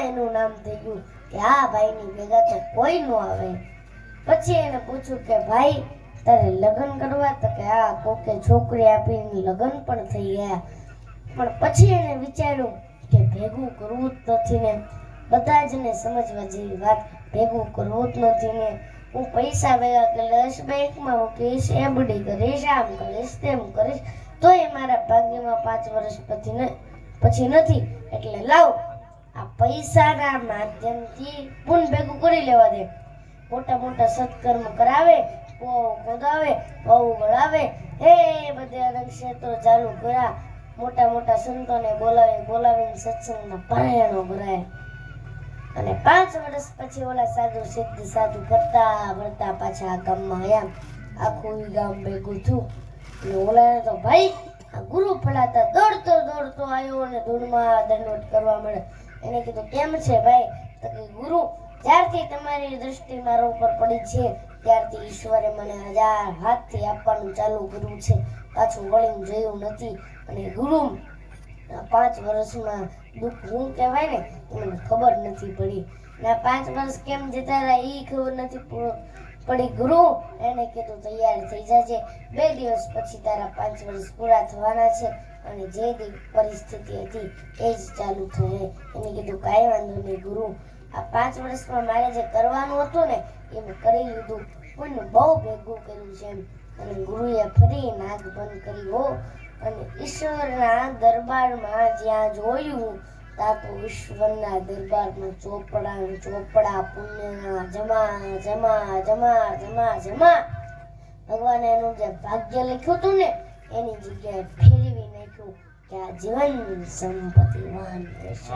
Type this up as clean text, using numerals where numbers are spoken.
એનું નામ થઈ ગયું કે આ ભાઈની ભેગા તો કોઈ ન આવે. પછી એને પૂછ્યું કે ભાઈ તારે લગ્ન કરવા? તો કે આ કોકે છોકરી આપીને લગ્ન પણ થઈ ગયા. પણ પછી એને વિચાર્યું કે ભેગું કરવું જ નથી ને, બધા જને સમજવા જેવી વાત, ભેગું કરવું જ નથી ને, હું પૈસા ભેગા કરીશ, બેંકમાં મૂકીશ, એફડી કરીશ, આમ કરીશ, તેમ કરીશ, તોય મારા ભાગ્યમાં 5 વર્ષ પછી નથી. એટલે લાવ આ પૈસાના માધ્યમથી પૂન ભેગું કરી લેવા દે. મોટા મોટા સત્કર્મ કરાવે, કુવાઓ ખોદાવે, વાવ વળાવે, હે બધા નક્ષત્રો ચાલુ કર્યા, મોટા મોટા સંતોને બોલાવીને સત્સંગના પારણો ભરાય. અને 5 વર્ષ પછી ઓલા સાધુ સિદ્ધ સાધુ કરતા પાછા આ ગામમાં આવ્યા. આખું ગામ ભેગું થયું. અને ઓલાને તો ભાઈ આ ગુરુ ફળાતા દોડતો આવ્યો અને ધૂળમાં દંડવત કરવા માંડ્યો. એને કીધું કેમ છે ભાઈ? તો કે ગુરુ, જ્યારથી તમારી દ્રષ્ટિ મારા ઉપર પડી છે ત્યારથી ઈશ્વરે મને 1000 હાથથી આપવાનું ચાલુ કર્યું છે, પાછું વળીને જોયું નથી. અને ગુરુ 5 વર્ષમાં દુઃખ શું કહેવાય ને મને ખબર નથી પડી. ને 5 વર્ષ કેમ જતા રહ્યા એ ખબર નથી પડી. ગુરુ એને કીધું તૈયાર થઈ જાજે, 2 દિવસ પછી તારા 5 વર્ષ પૂરા થવાના છે અને જે પરિસ્થિતિ હતી એ જ ચાલુ થશે. એને કીધું કાંઈ વાંધો નહીં ગુરુ, આ 5 વર્ષમાં મારે જે કરવાનું હતું ને એ મેં કરી લીધું, પણ બહુ ભેગું કર્યું છે એમ. અને ગુરુએ ફરી નાક બંધ કરી હો. અને ઈશ્વરના દરબારમાં જ્યાં જોયું ત્યાં તો ઈશ્વરના દરબારમાં ચોપડા પુણ્યના જમા. ભગવાને એનું જે ભાગ્ય લખ્યું હતું ને એની જગ્યાએ ફેરવી નાખ્યું કે આ જીવન સંપત્તિવાન રહેશે.